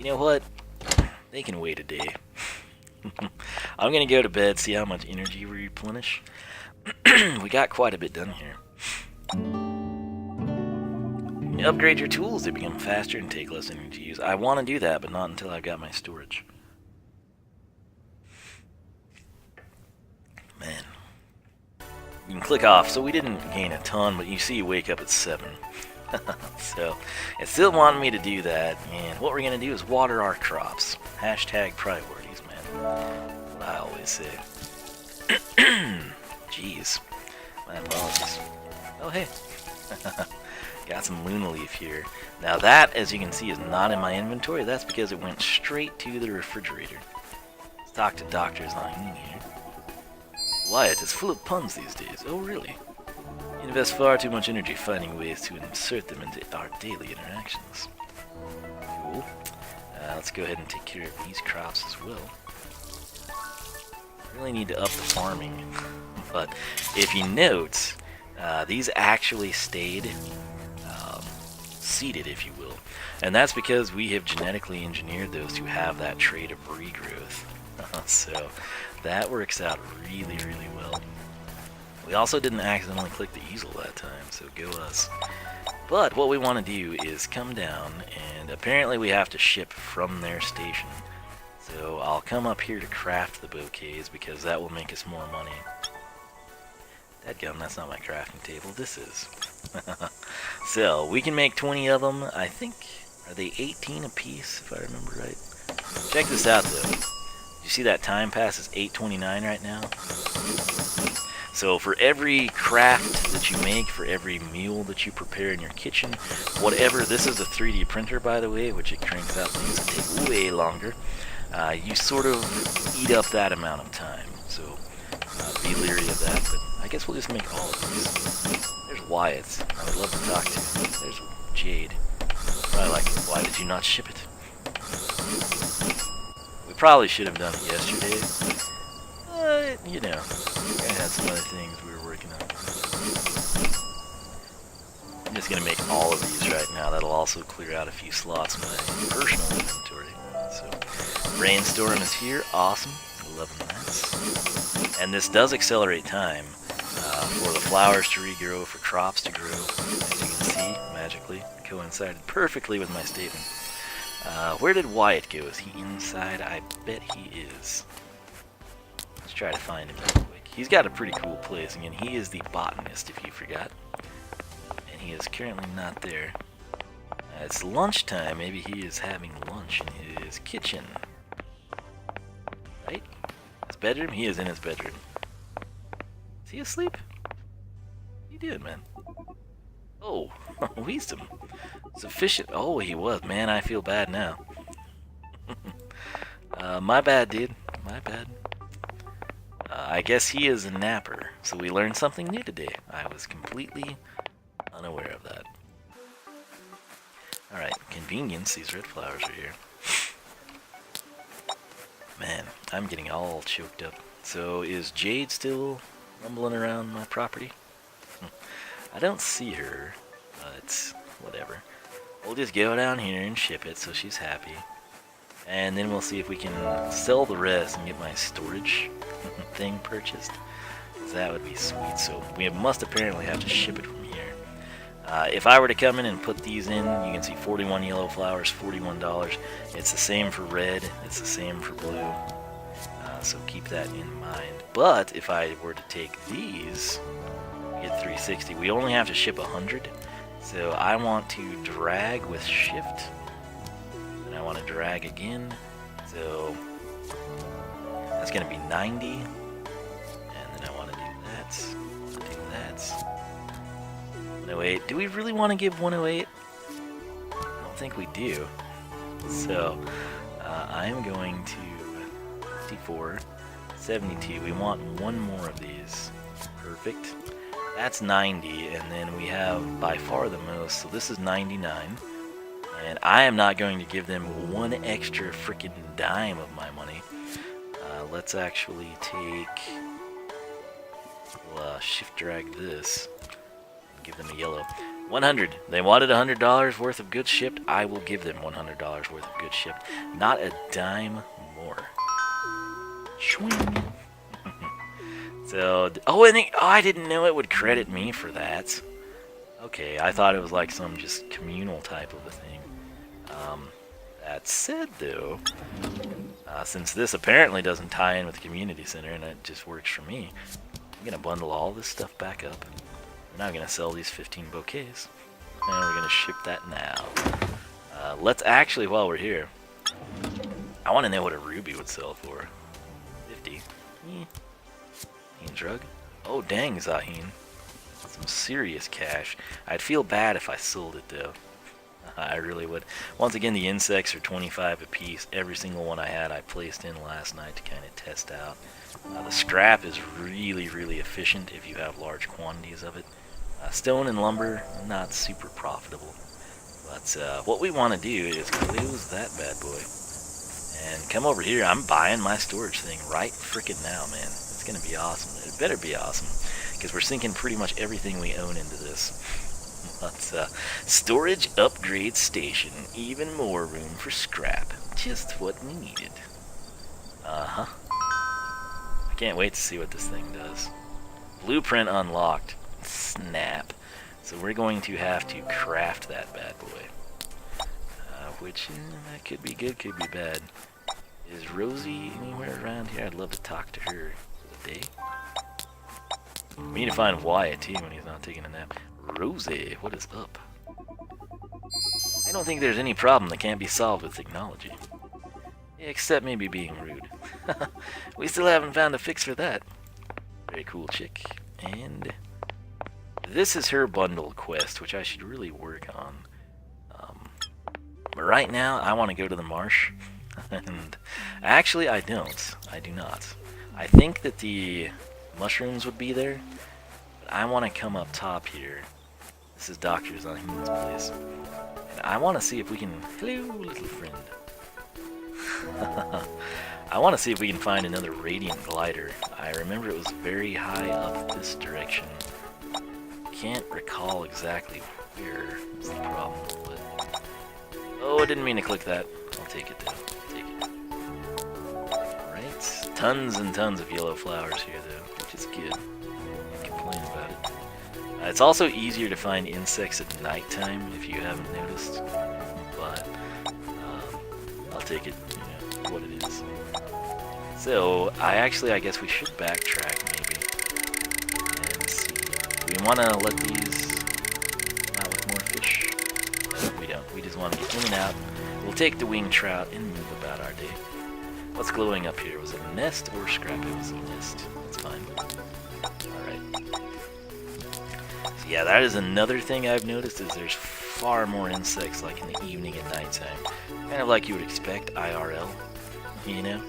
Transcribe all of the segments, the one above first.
You know what? They can wait a day. I'm gonna go to bed, see how much energy we replenish. We got quite a bit done here. You upgrade your tools, they become faster and take less energy to use. I want to do that, but not until I've got my storage. Man. You can click off, so we didn't gain a ton, but you see you wake up at 7. So, it still wanted me to do that, and what we're going to do is water our crops. Hashtag priorities, man. What I always say. Jeez. My apologies. Oh, hey. Got some Luna Leaf here. Now that, as you can see, is not in my inventory. That's because it went straight to the refrigerator. Let's talk to Dr. Zaheen here. Wyatt is full of puns these days. Oh, really? You invest far too much energy finding ways to insert them into our daily interactions. Cool. Let's go ahead and take care of these crops as well. Really need to up the farming. But if you note, these actually stayed seeded, if you will. And that's because we have genetically engineered those to have that trait of regrowth. So that works out really, really well. We also didn't accidentally click the easel that time, so go us. But what we want to do is come down, and apparently we have to ship from their station. So I'll come up here to craft the bouquets, because that will make us more money. Dadgum, that's not my crafting table, this is. So, we can make 20 of them, I think, are they 18 a piece, if I remember right? Check this out, though. You see that time pass is 8:29 right now? So for every craft that you make, for every meal that you prepare in your kitchen, whatever, this is a 3D printer, by the way, which it cranks out things that take way longer. You sort of eat up that amount of time, so be leery of that, but I guess we'll just make all of these. There's Wyatt's. I would love to talk to him. There's Jade. Probably like, why did you not ship it? We probably should have done it yesterday. But, you know, I had some other things we were working on. I'm just going to make all of these right now. That'll also clear out a few slots in my personal inventory. So, Rainstorm is here. Awesome. Loving that. And this does accelerate time for the flowers to regrow, for crops to grow. As you can see, magically coincided perfectly with my statement. Where did Wyatt go? Is he inside? I bet he is. Let's try to find him real quick. He's got a pretty cool place. Again, he is the botanist, if you forgot. And he is currently not there. It's lunchtime. Maybe he is having lunch in his kitchen. Right? His bedroom? He is in his bedroom. Is he asleep? What are you doing, man? Oh, Wiisdom. Sufficient. Oh, he was. Man, I feel bad now. My bad, dude. My bad. I guess he is a napper. So we learned something new today. I was completely unaware of that. Alright, convenience. These red flowers are here. Man, I'm getting all choked up. So is Jade still rumbling around my property? I don't see her, but whatever. We'll just go down here and ship it so she's happy. And then we'll see if we can sell the rest and get my storage thing purchased. That would be sweet. So we must apparently have to ship it from here. If I were to come in and put these in, you can see 41 yellow flowers, $41. It's the same for red. It's the same for blue. So keep that in mind. But if I were to take these, get 360. We only have to ship 100. So I want to drag with shift. And I want to drag again. So that's going to be 90. And then I want to do that. I want to do that. 108. Do we really want to give 108? I don't think we do. So I am going to 54, 72. We want one more of these. Perfect. That's 90, and then we have by far the most, so this is 99. And I am not going to give them one extra freaking dime of my money. Let's actually take, we'll shift drag this, give them a yellow. 100. They wanted $100 worth of goods shipped. I will give them $100 worth of goods shipped. Not a dime more. Swing. So, oh, I didn't know it would credit me for that. Okay, I thought it was like some just communal type of a thing. That said, though, since this apparently doesn't tie in with the community center and it just works for me, I'm gonna bundle all this stuff back up. We're now gonna sell these 15 bouquets, and we're gonna ship that now. Let's actually, while we're here, I want to know what a ruby would sell for. 50. Drug. Oh dang, Zaheen. Some serious cash. I'd feel bad if I sold it though. I really would. Once again, the insects are 25 apiece. Every single one I had I placed in last night to kind of test out. The scrap is really, really efficient if you have large quantities of it. Stone and lumber, not super profitable. But what we want to do is close that bad boy. And come over here. I'm buying my storage thing right frickin' now, man. It's going to be awesome. It better be awesome. Because we're sinking pretty much everything we own into this. But, storage upgrade station. Even more room for scrap. Just what we needed. Uh-huh. I can't wait to see what this thing does. Blueprint unlocked. Snap. So we're going to have to craft that bad boy. Which, that could be good, could be bad. Is Rosie anywhere around here? I'd love to talk to her for the day. We need to find Wyatt too when he's not taking a nap. Rosie, what is up? I don't think there's any problem that can't be solved with technology. Except maybe being rude. We still haven't found a fix for that. Very cool chick. And this is her bundle quest, which I should really work on. But right now, I want to go to the marsh. And actually, I don't. I do not. I think that the mushrooms would be there. But I want to come up top here. This is Dr. Zaheen's place. And I want to see if we can... Hello, little friend. I want to see if we can find another radiant glider. I remember it was very high up this direction. Can't recall exactly where is the problem, but... Oh, I didn't mean to click that. I'll take it though. Take it. Right. Tons and tons of yellow flowers here though, which is good. Can't complain about it. It's also easier to find insects at nighttime if you haven't noticed. But I'll take it, you know, what it is. So I guess we should backtrack maybe and see. Do we want to let these come out with more fish? No, we don't. We just want to get in and out. We'll take the winged trout and move about our day. What's glowing up here? Was it a nest or scrap? It was a nest. That's fine. Alright. So yeah, that is another thing I've noticed is there's far more insects like in the evening and nighttime. Kind of like you would expect IRL, you know?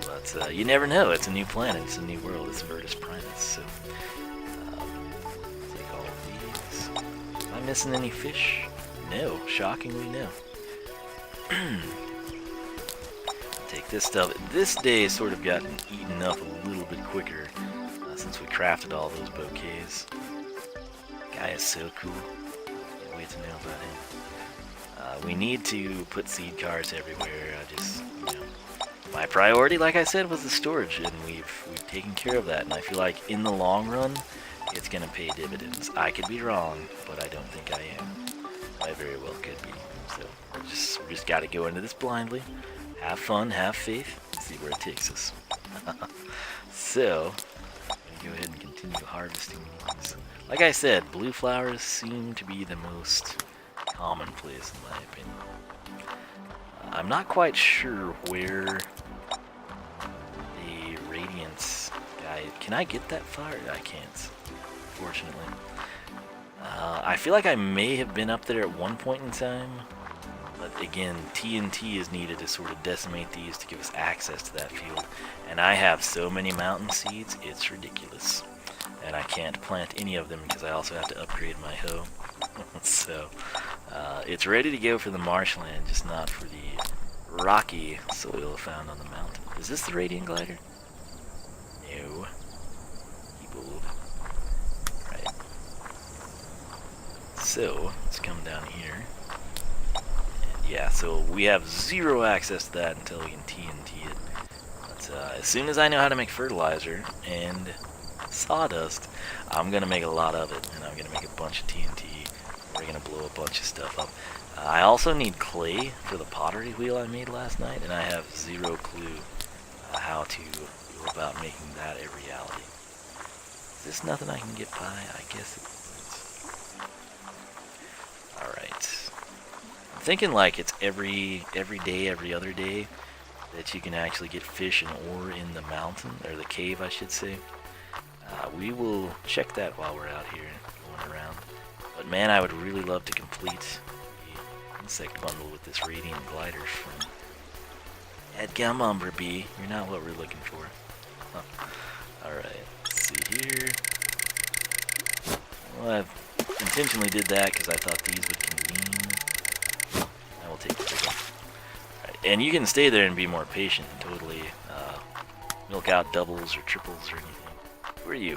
But you never know. It's a new planet. It's a new world. It's Verdant Primus. So take all of these. Am I missing any fish? No. Shockingly, no. Take this stuff. This day has sort of gotten eaten up a little bit quicker since we crafted all those bouquets. Guy is so cool. Can't wait to know about him. We need to put seed cards everywhere. You know, my priority, like I said, was the storage, and we've taken care of that. And I feel like in the long run, it's gonna pay dividends. I could be wrong, but I don't think I am. I very well could be. So we just got to go into this blindly, have fun, have faith, and see where it takes us. So I'm gonna go ahead and continue harvesting these. Like I said, blue flowers seem to be the most commonplace in my opinion. I'm not quite sure where the radiance guy. Can I get that flower? I can't, fortunately. I feel like I may have been up there at one point in time, but again, TNT is needed to sort of decimate these to give us access to that field, and I have so many mountain seeds, it's ridiculous, and I can't plant any of them because I also have to upgrade my hoe. So, it's ready to go for the marshland, just not for the rocky soil found on the mountain. Is this the radiant glider? No. Keep old. Right. So let's come down here. And yeah, so we have zero access to that until we can TNT it. But as soon as I know how to make fertilizer and sawdust, I'm gonna make a lot of it, and I'm gonna make a bunch of TNT. We're gonna blow a bunch of stuff up. I also need clay for the pottery wheel I made last night, and I have zero clue how to go about making that a reality. Is this nothing I can get by? I guess it is. Alright. I'm thinking like it's every day, every other day, that you can actually get fish and ore in the mountain, or the cave I should say. We will check that while we're out here going around. But man, I would really love to complete the insect bundle with this radiant glider from Dadgum Umberbee. You're not what we're looking for. Huh. Alright, let's see here. Well, I intentionally did that because I thought these would convene. I will take the big one. Alright, and you can stay there and be more patient and totally milk out doubles or triples or anything. Who are you?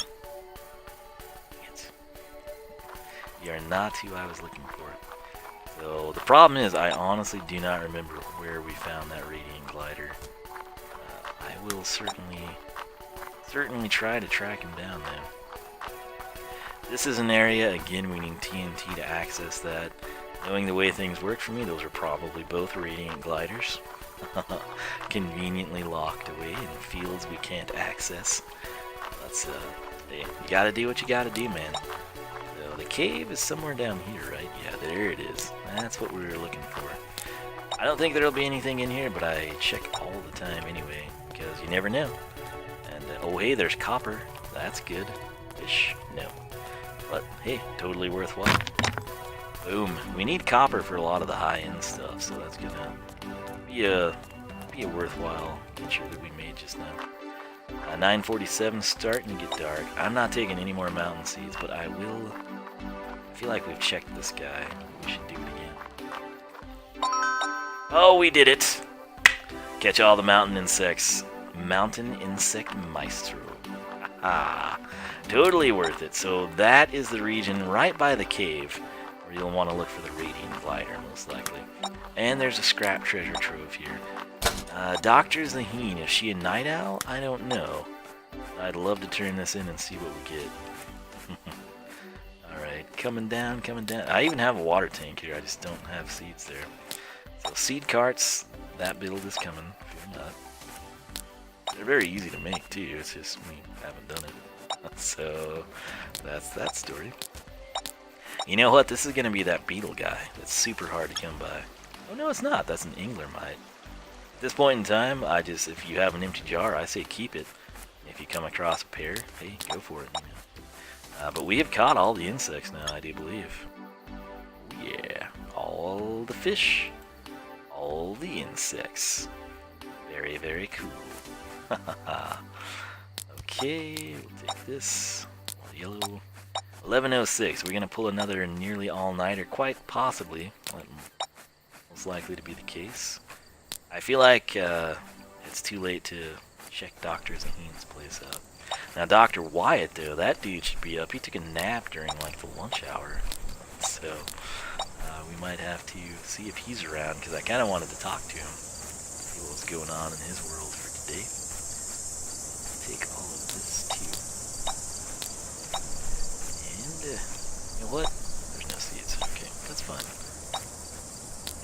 You are not who I was looking for. So the problem is I honestly do not remember where we found that radiant glider. I will certainly try to track him down though. This is an area, again, we need TNT to access that. Knowing the way things work for me, those are probably both radiant gliders. Conveniently locked away in fields we can't access. That's hey, you gotta do what you gotta do, man. So the cave is somewhere down here, right? Yeah, there it is. That's what we were looking for. I don't think there'll be anything in here, but I check all the time anyway, because you never know. And oh hey, there's copper. That's good. Fish? No. But hey, totally worthwhile. Boom. We need copper for a lot of the high-end stuff, so that's gonna be a worthwhile venture that we made just now. 9:47, starting to get dark. I'm not taking any more mountain seeds, but I will. I feel like we've checked this guy. We should do it again. Oh, we did it! Catch all the mountain insects. Mountain Insect Maestro. Ah, totally worth it. So that is the region right by the cave where you'll want to look for the radiant glider, most likely. And there's a scrap treasure trove here. Dr. Zaheen, is she a night owl? I don't know. I'd love to turn this in and see what we get. Alright, coming down, coming down. I even have a water tank here, I just don't have seeds there. So seed carts, that build is coming. Fear not. They're very easy to make too, it's just we haven't done it. So, that's that story. You know what, this is going to be that beetle guy that's super hard to come by. Oh no, it's not, that's an Anglermite. At this point in time, if you have an empty jar, I say keep it. If you come across a pair, hey, go for it. You know. But we have caught all the insects now, I do believe. Yeah, all the fish, all the insects. Very, very cool. Okay, we'll take this. Yellow. 11:06. We're gonna pull another nearly all-nighter, quite possibly. Most likely to be the case. I feel like it's too late to check Dr. Zaheen's place out. Now, Dr. Wyatt, though, that dude should be up. He took a nap during, like, the lunch hour. So, we might have to see if he's around, because I kind of wanted to talk to him. See what was going on in his world for today. Take all of this, too. And, you know what? There's no seeds. Okay, that's fine.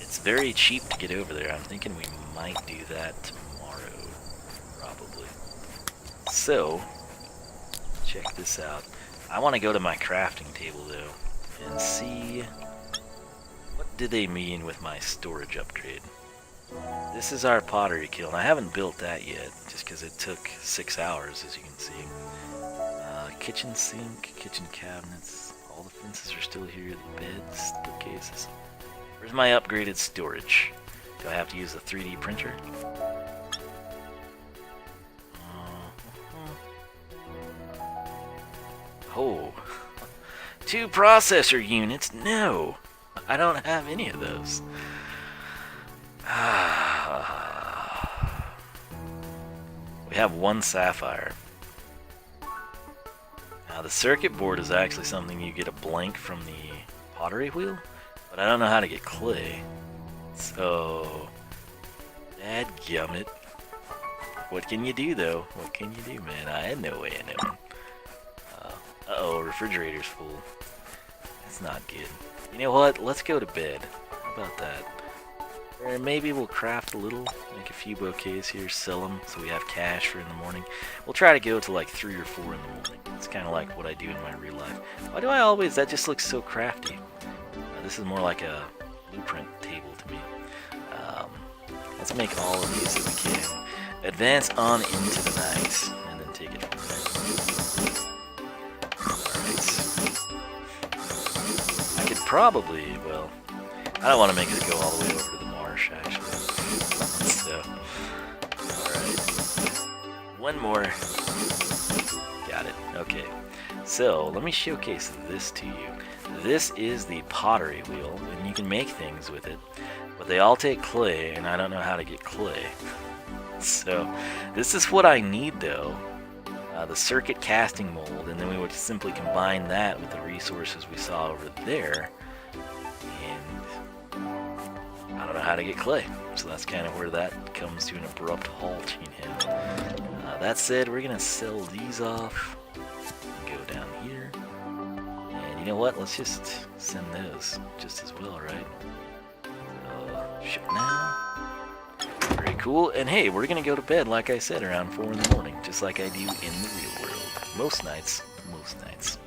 It's very cheap to get over there. I'm thinking we might do that tomorrow, probably. So, check this out. I want to go to my crafting table, though, and see what do they mean with my storage upgrade. This is our pottery kiln. I haven't built that yet, just because it took 6 hours, as you can see. Kitchen sink, kitchen cabinets, all the fences are still here, the beds, bookcases. Where's my upgraded storage? Do I have to use a 3D printer? Oh, 2 processor units? No, I don't have any of those. We have 1 sapphire. Now the circuit board is actually something you get a blank from the pottery wheel, but I don't know how to get clay. So, dadgummit. What can you do, though? What can you do, man? I had no way of knowing. Uh-oh, refrigerator's full. That's not good. You know what? Let's go to bed. How about that? Or maybe we'll craft a little, make a few bouquets here, sell them so we have cash for in the morning. We'll try to go to like 3 or 4 in the morning. It's kind of like what I do in my real life. Why do I always... That just looks so crafty. This is more like a blueprint table to me. Let's make all of these so we can advance on into the night and then take it from there. Alright. I could probably, well, I don't want to make it go all the way over to the marsh, actually. So, alright. One more. Got it. Okay. So, let me showcase this to you. This is the pottery wheel, and you can make things with it. But they all take clay, and I don't know how to get clay. So, this is what I need, though. The circuit casting mold, and then we would simply combine that with the resources we saw over there. And I don't know how to get clay. So that's kind of where that comes to an abrupt halt in him. That said, we're going to sell these off. Go down here. And you know what? Let's just send those just as well, right? Ship now. Very cool. And hey, we're gonna go to bed, like I said, around 4 in the morning, just like I do in the real world. Most nights. Most nights.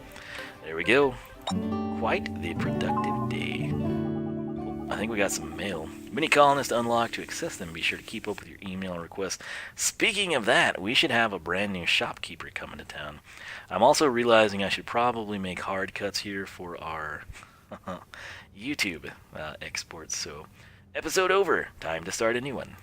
There we go. Quite the productive day. Oh, I think we got some mail. Mini colonists unlocked. To access them, be sure to keep up with your email requests. Speaking of that, we should have a brand new shopkeeper coming to town. I'm also realizing I should probably make hard cuts here for our YouTube exports. So, episode over. Time to start a new one.